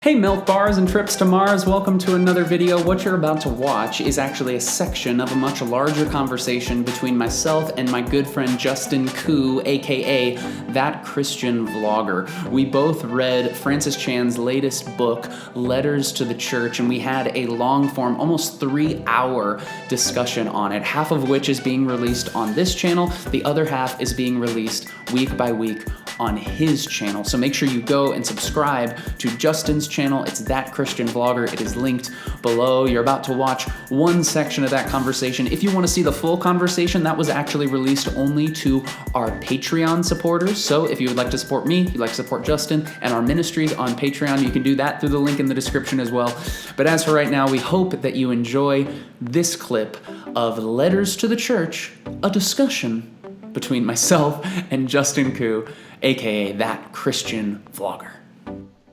Hey milk bars and trips to Mars, welcome to another video. What you're about to watch is actually a section of a much larger conversation between myself and my good friend Justin Koo, aka That Christian Vlogger. We both read Francis Chan's latest book, Letters to the Church, and we had a long-form, almost 3-hour discussion on it, half of which is being released on this channel, the other half is being released week by week on his channel. So make sure you go and subscribe to Justin's channel. It's That Christian Vlogger. It is linked below. You're about to watch one section of that conversation. If you want to see the full conversation, that was actually released only to our Patreon supporters. So if you would like to support me, you'd like to support Justin and our ministries on Patreon, you can do that through the link in the description as well. But as for right now, we hope that you enjoy this clip of Letters to the Church, a discussion between myself and Justin Koo, aka That Christian Vlogger.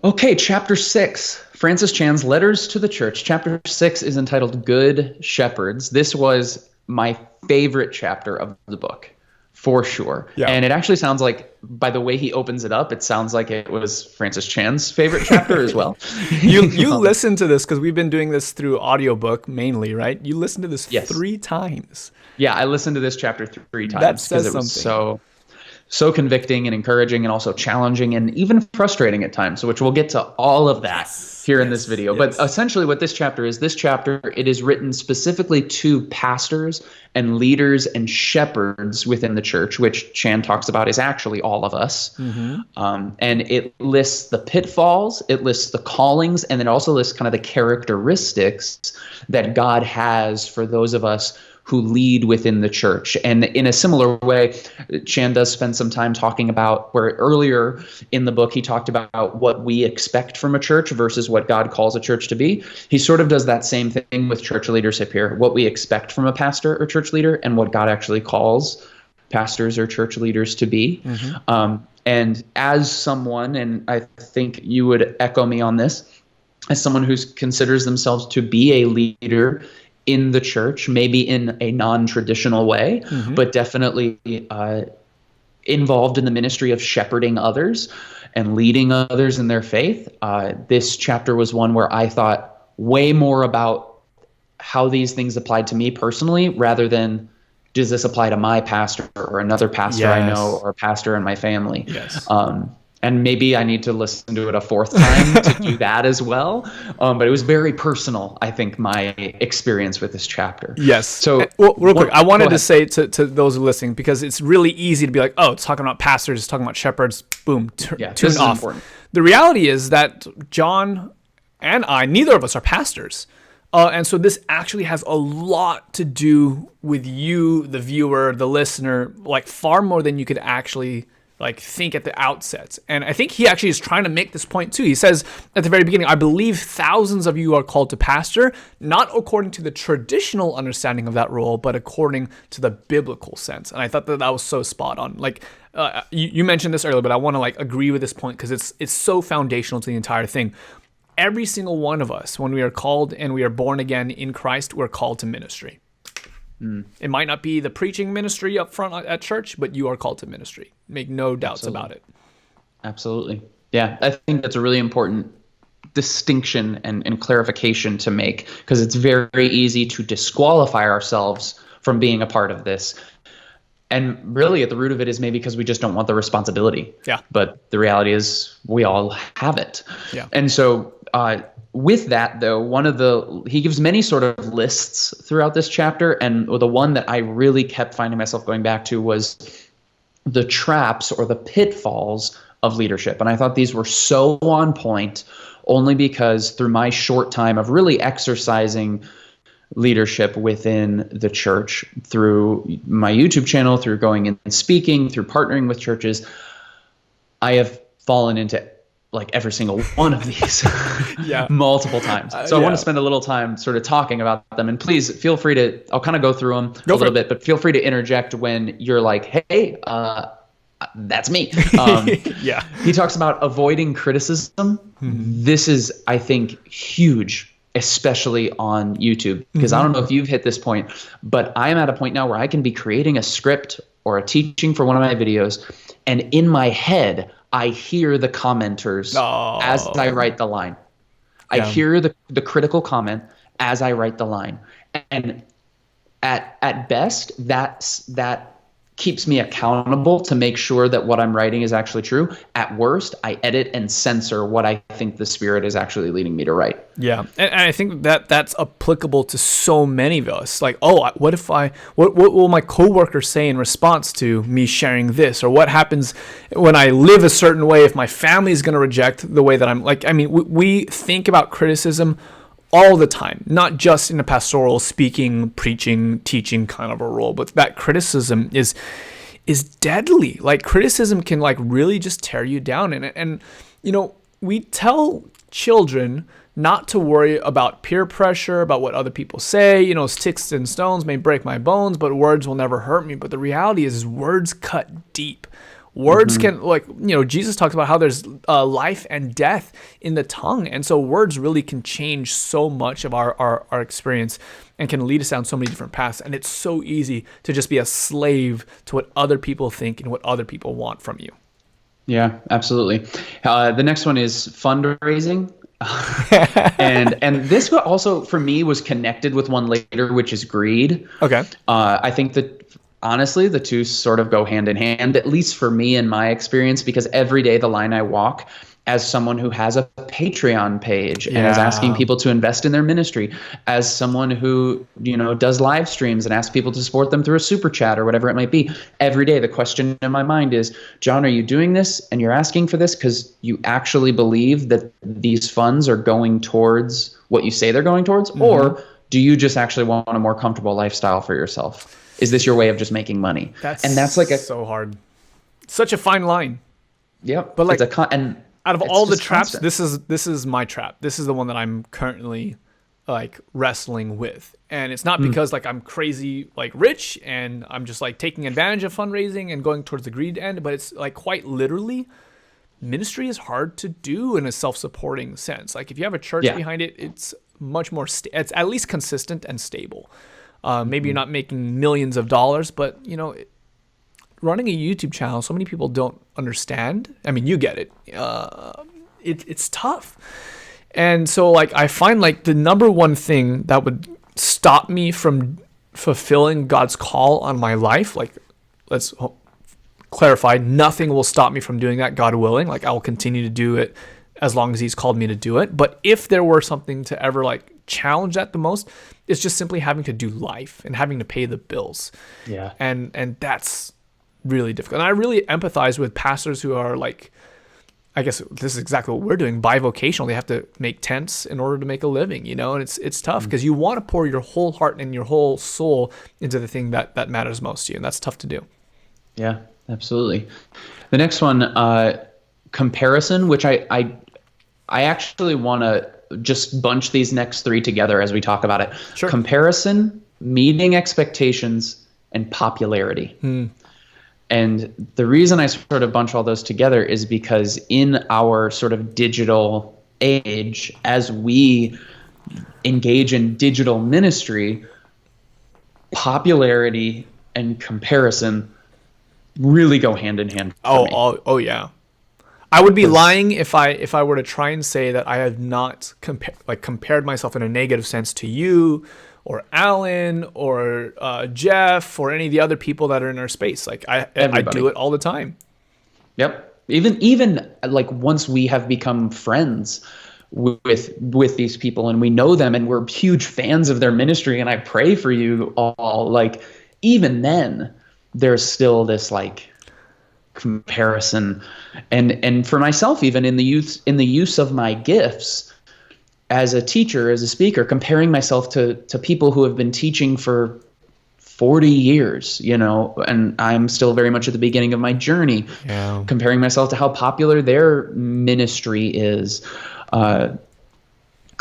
Okay, Chapter 6, Francis Chan's Letters to the Church. Chapter 6 is entitled Good Shepherds. This was my favorite chapter of the book, for sure. Yeah. And it actually sounds like, by the way he opens it up, it sounds like it was Francis Chan's favorite chapter as well. You listen to this, because we've been doing this through audiobook mainly, right? You listened to this 3 times. Yeah, I listened to this chapter 3 times because it was so convicting and encouraging and also challenging and even frustrating at times, which we'll get to all of that here in this video. But essentially what this chapter, it is written specifically to pastors and leaders and shepherds within the church, which Chan talks about is actually all of us. Mm-hmm. And it lists the pitfalls, it lists the callings, and it also lists kind of the characteristics that God has for those of us who lead within the church. And in a similar way, Chan does spend some time talking about where earlier in the book he talked about what we expect from a church versus what God calls a church to be. He sort of does that same thing with church leadership here, what we expect from a pastor or church leader and what God actually calls pastors or church leaders to be. Mm-hmm. And as someone, and I think you would echo me on this, as someone who considers themselves to be a leader in the church, maybe in a non-traditional way, but definitely involved in the ministry of shepherding others and leading others in their faith. This chapter was one where I thought way more about how these things applied to me personally, rather than does this apply to my pastor or another pastor I know or a pastor in my family. And maybe I need to listen to it a 4th time to do that as well. But it was very personal, I think, my experience with this chapter. Yes. So real quick, I wanted to say to those listening, because it's really easy to be like, oh, it's talking about pastors, it's talking about shepherds, boom, turn off. Important. The reality is that John and I, neither of us are pastors. And so this actually has a lot to do with you, the viewer, the listener, like far more than you could actually think at the outset. And I think he actually is trying to make this point too. He says at the very beginning, I believe thousands of you are called to pastor, not according to the traditional understanding of that role, but according to the biblical sense. And I thought that was so spot on. You mentioned this earlier, but I want to agree with this point because it's so foundational to the entire thing. Every single one of us, when we are called and we are born again in Christ, we're called to ministry. It might not be the preaching ministry up front at church, but you are called to ministry. Make no doubts about it. Absolutely. Yeah, I think that's a really important distinction and clarification to make, because it's very easy to disqualify ourselves from being a part of this. And really at the root of it is maybe because we just don't want the responsibility. Yeah. But the reality is we all have it. Yeah. And so with that, though, he gives many sort of lists throughout this chapter, and the one that I really kept finding myself going back to was the traps or the pitfalls of leadership. And I thought these were so on point only because through my short time of really exercising leadership within the church, through my YouTube channel, through going and speaking, through partnering with churches, I have fallen into every single one of these multiple times. So I want to spend a little time sort of talking about them. And please feel free to, I'll kind of go through them a little bit, but feel free to interject when you're like, hey, that's me. He talks about avoiding criticism. This is, I think, huge, especially on YouTube, because I don't know if you've hit this point, but I'm at a point now where I can be creating a script or a teaching for one of my videos, and in my head, I hear the commenters as I write the line. I hear the critical comment as I write the line. And at best, that keeps me accountable to make sure that what I'm writing is actually true. At worst, I edit and censor what I think the Spirit is actually leading me to write. Yeah, and I think that's applicable to so many of us. Like, what will my coworker say in response to me sharing this? Or what happens when I live a certain way if my family is going to reject the way that I'm like? I mean, we think about criticism all the time, not just in a pastoral speaking, preaching, teaching kind of a role, but that criticism is deadly. Like, criticism can like really just tear you down. And you know, we tell children not to worry about peer pressure, about what other people say. You know, sticks and stones may break my bones, but words will never hurt me. But the reality is words cut deep. Words can, like, you know, Jesus talks about how there's life and death in the tongue. And so words really can change so much of our experience and can lead us down so many different paths. And it's so easy to just be a slave to what other people think and what other people want from you. Yeah, absolutely. The next one is fundraising. and this also for me was connected with one later, which is greed. Okay. I think that honestly, the two sort of go hand in hand, at least for me in my experience, because every day the line I walk as someone who has a Patreon page and is asking people to invest in their ministry, as someone who, you know, does live streams and asks people to support them through a super chat or whatever it might be. Every day the question in my mind is, John, are you doing this and you're asking for this because you actually believe that these funds are going towards what you say they're going towards? Or do you just actually want a more comfortable lifestyle for yourself? Is this your way of just making money? That's like so hard. Such a fine line. Yeah. But like, and out of all the traps, this is my trap. This is the one that I'm currently like wrestling with. And it's not because like I'm crazy like rich and I'm just like taking advantage of fundraising and going towards the greed end, but it's like quite literally ministry is hard to do in a self-supporting sense. Like if you have a church behind it, it's much more it's at least consistent and stable. Maybe you're not making millions of dollars, but you know, running a YouTube channel, so many people don't understand. I mean, you get it. It's tough. And so like, I find like the number one thing that would stop me from fulfilling God's call on my life, like let's clarify, nothing will stop me from doing that, God willing. Like I will continue to do it as long as he's called me to do it. But if there were something to ever like challenge that the most, it's just simply having to do life and having to pay the bills. Yeah. And that's really difficult. And I really empathize with pastors who are like, I guess this is exactly what we're doing, bivocational. They have to make tents in order to make a living, you know, and it's tough because you want to pour your whole heart and your whole soul into the thing that matters most to you. And that's tough to do. Yeah, absolutely. The next one, comparison, which I actually want to just bunch these next three together as we talk about it. Sure. Comparison, meeting expectations, and popularity. And the reason I sort of bunch all those together is because in our sort of digital age, as we engage in digital ministry, popularity and comparison really go hand in hand. Oh yeah. I would be lying if I were to try and say that I have not compared myself in a negative sense to you or Alan or Jeff or any of the other people that are in our space. Like I do it all the time. Yep. Even like once we have become friends with these people and we know them and we're huge fans of their ministry and I pray for you all, like even then there's still this like comparison and for myself, even in the use of my gifts as a teacher, as a speaker, comparing myself to people who have been teaching for 40 years, you know, and I'm still very much at the beginning of my journey, comparing myself to how popular their ministry is,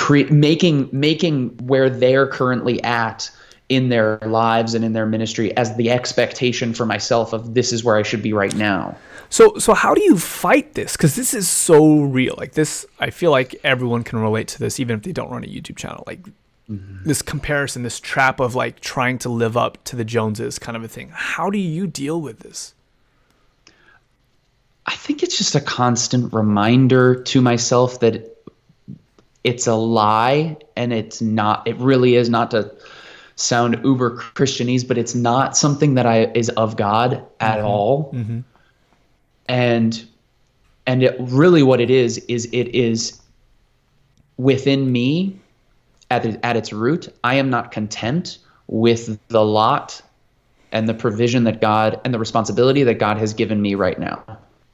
making where they're currently at in their lives and in their ministry as the expectation for myself of this is where I should be right now. So how do you fight this? Because this is so real. Like this, I feel like everyone can relate to this, even if they don't run a YouTube channel. Like this comparison, this trap of like trying to live up to the Joneses kind of a thing. How do you deal with this? I think it's just a constant reminder to myself that it's a lie, and it really is, not to sound uber Christianese, but it's not something that is of God at all. Mm-hmm. And really what it is it is within me at its root. I am not content with the lot and the provision that God and the responsibility that God has given me right now.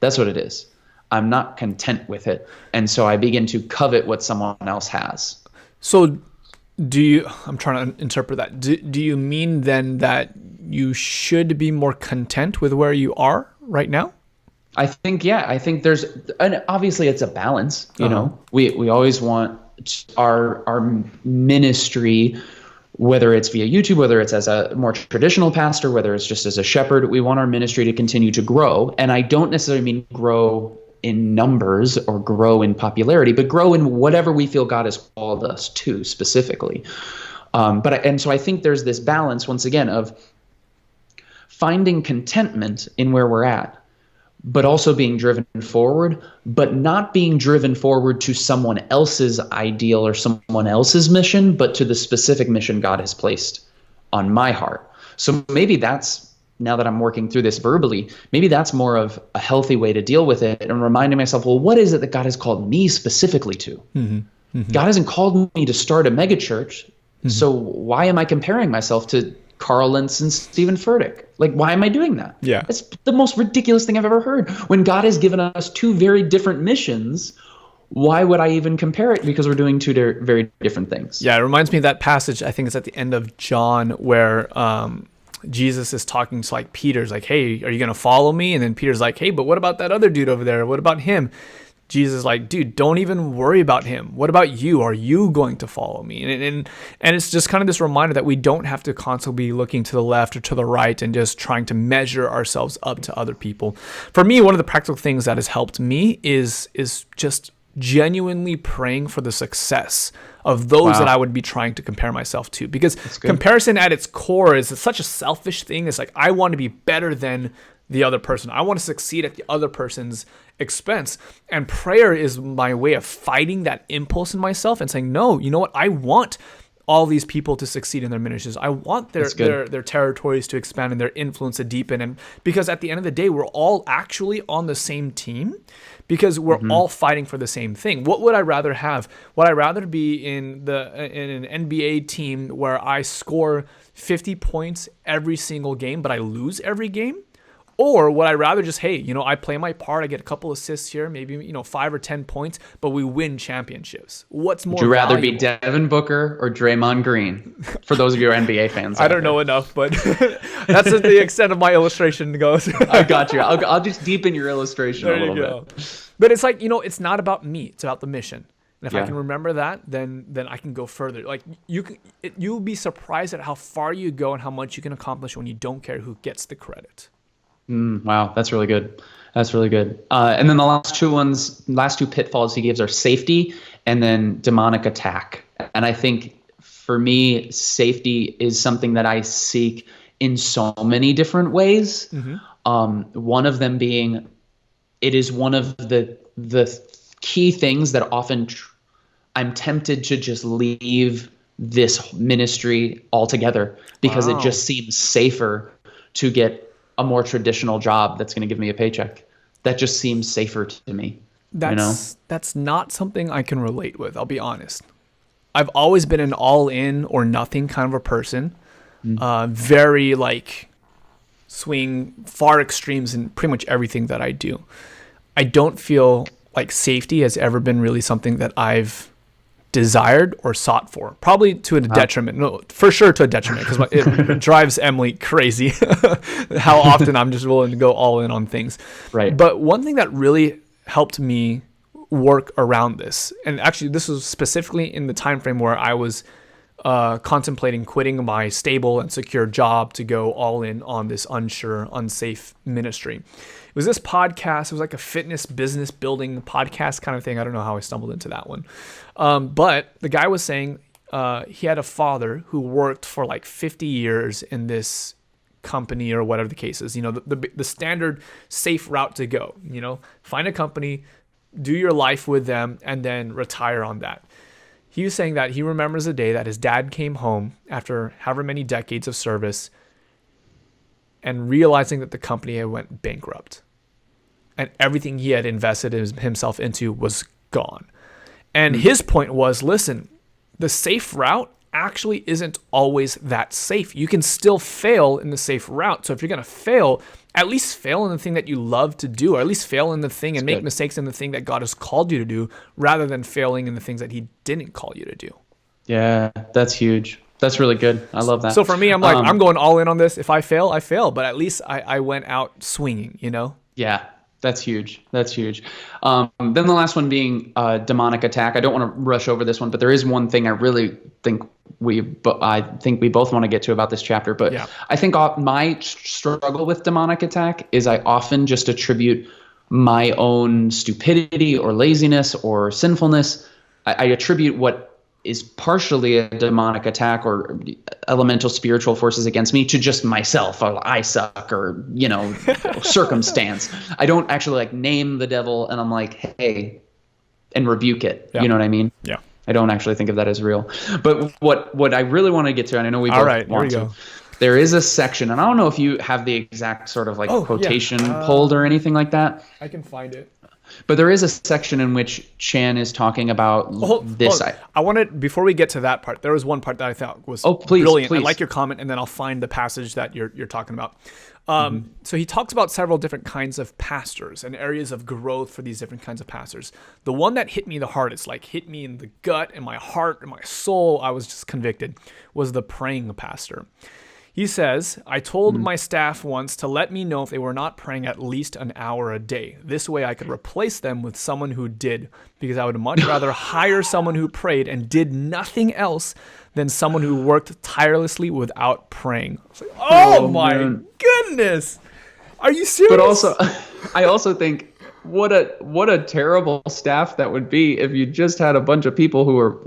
That's what it is. I'm not content with it. And so I begin to covet what someone else has. So I'm trying to interpret that. Do you mean then that you should be more content with where you are right now? I think there's, and obviously it's a balance, you know, we always want our ministry, whether it's via YouTube, whether it's as a more traditional pastor, whether it's just as a shepherd, we want our ministry to continue to grow. And I don't necessarily mean grow in numbers or grow in popularity, but grow in whatever we feel God has called us to specifically. So I think there's this balance, once again, of finding contentment in where we're at, but also being driven forward, but not being driven forward to someone else's ideal or someone else's mission, but to the specific mission God has placed on my heart. So maybe that's, now that I'm working through this verbally, maybe that's more of a healthy way to deal with it, and reminding myself, well, what is it that God has called me specifically to? Mm-hmm. Mm-hmm. God hasn't called me to start a megachurch, so why am I comparing myself to Carl Lentz and Stephen Furtick? Like, why am I doing that? Yeah. It's the most ridiculous thing I've ever heard. When God has given us two very different missions, why would I even compare it? Because we're doing two very different things. Yeah, it reminds me of that passage, I think it's at the end of John, where Jesus is talking to like Peter's like, hey, are you going to follow me? And then Peter's like, hey, but what about that other dude over there? What about him? Jesus is like, dude, don't even worry about him. What about you? Are you going to follow me? And it's just kind of this reminder that we don't have to constantly be looking to the left or to the right and just trying to measure ourselves up to other people. For me, one of the practical things that has helped me is just genuinely praying for the success of those that I would be trying to compare myself to. Because comparison at its core is such a selfish thing. It's like, I want to be better than the other person. I want to succeed at the other person's expense. And prayer is my way of fighting that impulse in myself and saying, no, you know what? I want all these people to succeed in their ministries. I want their territories to expand and their influence to deepen. And because at the end of the day, we're all actually on the same team, because we're all fighting for the same thing. What would I rather have? Would I rather be in an NBA team where I score 50 points every single game, but I lose every game? Or would I rather just, hey, I play my part, I get a couple assists here, maybe, 5 or 10 points, but we win championships? What's more valuable? Would you rather be Devin Booker or Draymond Green? For those of you who are NBA fans. I don't know enough, but that's the extent of my illustration goes. I got you. I'll just deepen your illustration a little bit. But it's like, it's not about me. It's about the mission. And if I can remember that, then I can go further. Like you'll be surprised at how far you go and how much you can accomplish when you don't care who gets the credit. Wow, that's really good. That's really good. And then the last two pitfalls he gives are safety and then demonic attack. And I think for me, safety is something that I seek in so many different ways. One of them being, it is one of the key things that often I'm tempted to just leave this ministry altogether because it just seems safer to get a more traditional job that's going to give me a paycheck. That just seems safer to me. That's not something I can relate with. I'll be honest. I've always been an all in or nothing kind of a person. Very swing far extremes in pretty much everything that I do. I don't feel like safety has ever been really something that I've desired or sought for, probably to a detriment. No, for sure to a detriment, because it drives Emily crazy how often I'm just willing to go all in on things. Right. But one thing that really helped me work around this, and actually this was specifically in the time frame where I was contemplating quitting my stable and secure job to go all in on this unsure, unsafe ministry. It was this podcast. It was like a fitness business building podcast kind of thing. I don't know how I stumbled into that one. But the guy was saying he had a father who worked for 50 years in this company or whatever the case is. The standard safe route to go. Find a company, do your life with them, and then retire on that. he was saying that he remembers the day that his dad came home after however many decades of service and realizing that the company had went bankrupt and everything he had invested himself into was gone. And his point was, listen, the safe route actually isn't always that safe. You can still fail in the safe route. So if you're going to fail, at least fail in the thing that you love to do, or at least fail in the thing and make mistakes in the thing that God has called you to do, rather than failing in the things that he didn't call you to do. Yeah, that's huge. That's really good. I love that. So for me, I'm like, I'm going all in on this. If I fail, I fail. But at least I went out swinging, you know? Yeah, that's huge. That's huge. Then the last one being demonic attack. I don't want to rush over this one, but there is one thing I really think we both want to get to about this chapter. But yeah. I think my struggle with demonic attack is I often just attribute my own stupidity or laziness or sinfulness. I attribute what is partially a demonic attack or elemental spiritual forces against me to just myself. I suck, or, circumstance. I don't actually name the devil and I'm like, hey, and rebuke it. Yeah. You know what I mean? Yeah. I don't actually think of that as real. But what I really want to get to, and I know we both want to, there is a section, and I don't know if you have the exact sort of quotation pulled or anything like that. I can find it. But there is a section in which Chan is talking about this. I wanted, before we get to that part, there was one part that I thought was brilliant. Please. I like your comment, and then I'll find the passage that you're talking about. So he talks about several different kinds of pastors and areas of growth for these different kinds of pastors. The one that hit me the hardest, hit me in the gut and my heart and my soul, I was just convicted, was the praying pastor. He says, I told my staff once to let me know if they were not praying at least an hour a day. This way I could replace them with someone who did, because I would much rather hire someone who prayed and did nothing else than someone who worked tirelessly without praying. I was like, oh my goodness. Are you serious? But also, I also think what a terrible staff that would be if you just had a bunch of people who were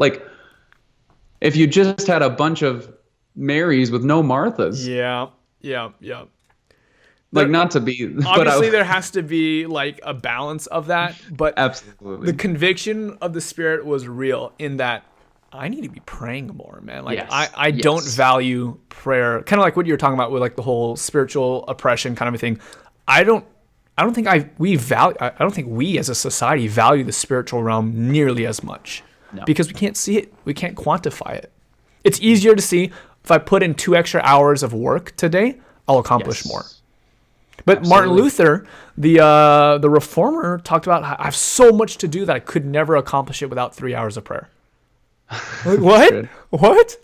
if you just had a bunch of Marys with no Marthas. Yeah. Not to be... Obviously, there has to be, a balance of that, but absolutely, the conviction of the Spirit was real in that I need to be praying more, man. I don't value prayer, kind of like what you were talking about with, the whole spiritual oppression kind of a thing. I don't think we as a society value the spiritual realm nearly as much. No. Because we can't see it. We can't quantify it. It's easier to see... If I put in 2 extra hours of work today, I'll accomplish more. But absolutely. Martin Luther, the reformer, talked about, I have so much to do that I could never accomplish it without 3 hours of prayer. What? What?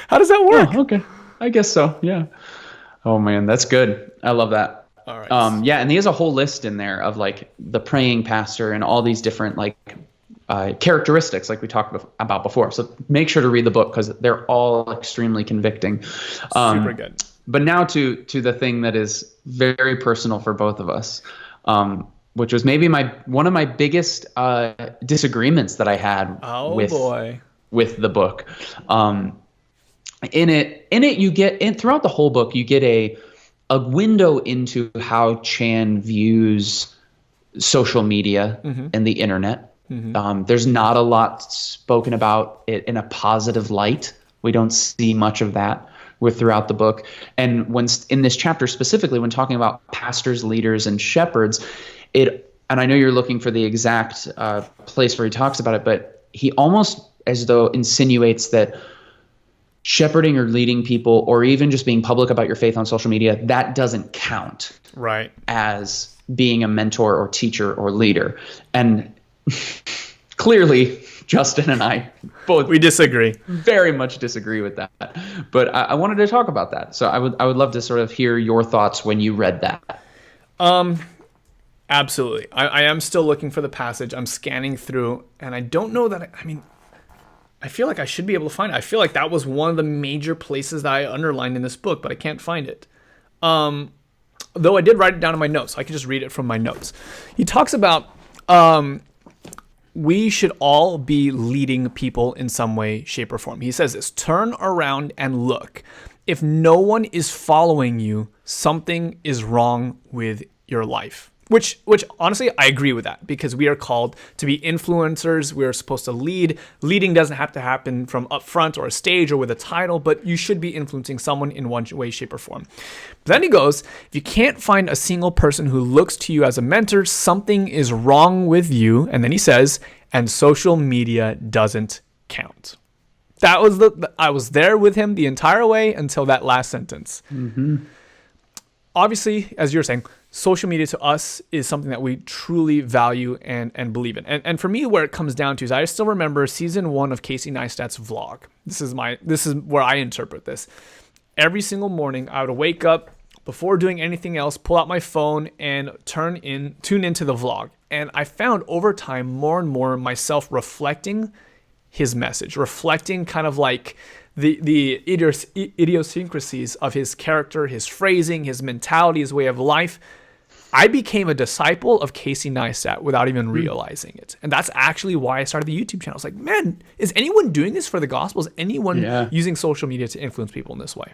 How does that work? Oh, okay. I guess so. Yeah. Oh man, that's good. I love that. All right. Yeah, and he has a whole list in there of the praying pastor and all these different characteristics like we talked about before. So make sure to read the book because they're all extremely convicting. Super good. But now to the thing that is very personal for both of us, which was maybe one of my biggest disagreements that I had with the book. In it you get throughout the whole book you get a window into how Chan views social media and the internet. Mm-hmm. There's not a lot spoken about it in a positive light. We don't see much of that throughout the book. And when in this chapter specifically, when talking about pastors, leaders, and shepherds, and I know you're looking for the exact place where he talks about it, but he almost as though insinuates that shepherding or leading people, or even just being public about your faith on social media, that doesn't count right as being a mentor or teacher or leader. And clearly, Justin and I we disagree. Very much disagree with that. But I wanted to talk about that. So I would love to sort of hear your thoughts when you read that. Absolutely. I am still looking for the passage. I'm scanning through, and I don't know that. I feel like I should be able to find it. I feel like that was one of the major places that I underlined in this book, but I can't find it. Though I did write it down in my notes. So I can just read it from my notes. He talks about we should all be leading people in some way, shape, or form. He says this: turn around and look. If no one is following you, something is wrong with your life. Which honestly, I agree with that, because we are called to be influencers. We are supposed to lead. Leading doesn't have to happen from up front or a stage or with a title, but you should be influencing someone in one way, shape, or form. But then he goes, if you can't find a single person who looks to you as a mentor, something is wrong with you. And then he says, and social media doesn't count. That was I was there with him the entire way until that last sentence. Mm-hmm. Obviously, as you're saying, social media to us is something that we truly value and believe in. And for me, where it comes down to is I still remember season 1 of Casey Neistat's vlog. This is where I interpret this. Every single morning, I would wake up before doing anything else, pull out my phone and tune into the vlog. And I found over time more and more myself reflecting his message, reflecting kind of like the idiosyncrasies of his character, his phrasing, his mentality, his way of life. I became a disciple of Casey Neistat without even realizing it. And that's actually why I started the YouTube channel. I was like, man, is anyone doing this for the gospel? Is anyone using social media to influence people in this way?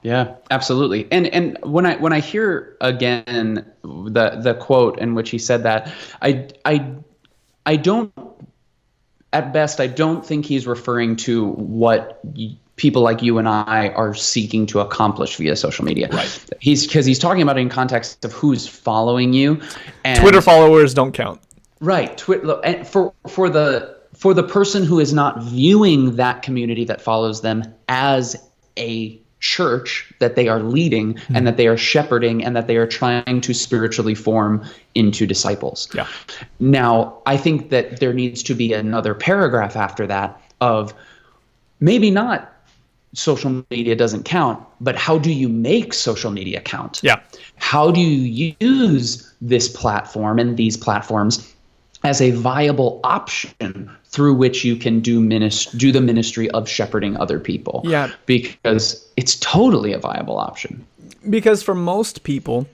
Yeah, absolutely. And when I hear again the quote in which he said that, I don't, at best, I don't think he's referring to what people like you and I are seeking to accomplish via social media. Right. Because he's talking about it in context of who's following you. And Twitter followers don't count. Right. And for the person who is not viewing that community that follows them as a church that they are leading and that they are shepherding and that they are trying to spiritually form into disciples. Yeah. Now, I think that there needs to be another paragraph after that of maybe not social media doesn't count, but how do you make social media count? Yeah. How do you use this platform and these platforms as a viable option through which you can do the ministry of shepherding other people? Yeah. Because it's totally a viable option. Because for most people,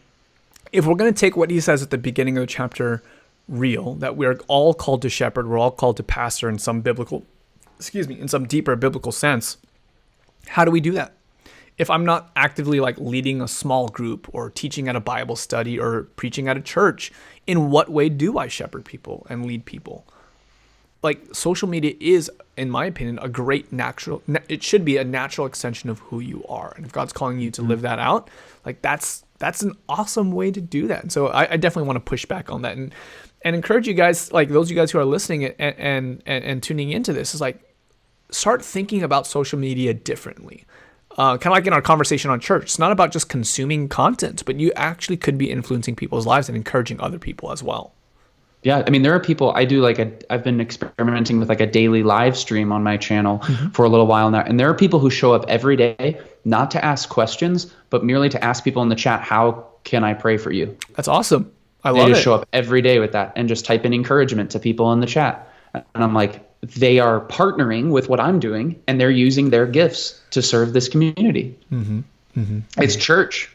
if we're going to take what he says at the beginning of the chapter real, that we're all called to shepherd, we're all called to pastor in some deeper biblical sense, how do we do that? If I'm not actively like leading a small group or teaching at a Bible study or preaching at a church, in what way do I shepherd people and lead people? Like, social media is, in my opinion, a great it should be a natural extension of who you are. And if God's calling you to live that out, like that's an awesome way to do that. And so I definitely want to push back on that and encourage you guys, like those of you guys who are listening and tuning into this, is like, start thinking about social media differently. Kind of like in our conversation on church, it's not about just consuming content, but you actually could be influencing people's lives and encouraging other people as well. Yeah, I mean, there are people, I've been experimenting with like a daily live stream on my channel for a little while now. And there are people who show up every day, not to ask questions, but merely to ask people in the chat, how can I pray for you? That's awesome. I love it. They just show up every day with that and just type in encouragement to people in the chat. And I'm like, they are partnering with what I'm doing and they're using their gifts to serve this community. Mm-hmm. Mm-hmm. It's church.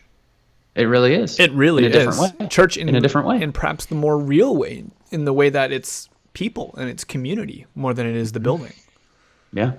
It really is. It really is. In a different way. Church in a different way. And perhaps the more real way, in the way that it's people and it's community more than it is the building. Yeah.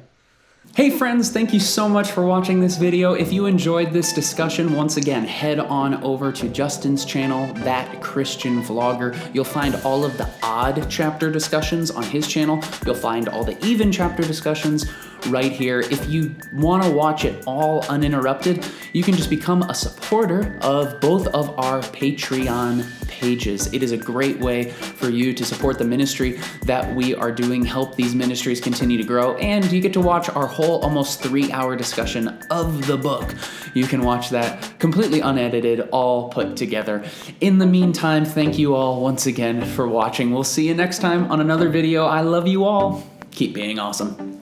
Hey friends, thank you so much for watching this video. If you enjoyed this discussion, once again, head on over to Justin's channel, That Christian Vlogger. You'll find all of the odd chapter discussions on his channel. You'll find all the even chapter discussions right here. If you want to watch it all uninterrupted, you can just become a supporter of both of our Patreon pages. It is a great way for you to support the ministry that we are doing, help these ministries continue to grow, and you get to watch our whole almost 3-hour discussion of the book. You can watch that completely unedited, all put together. In the meantime, thank you all once again for watching. We'll see you next time on another video. I love you all. Keep being awesome.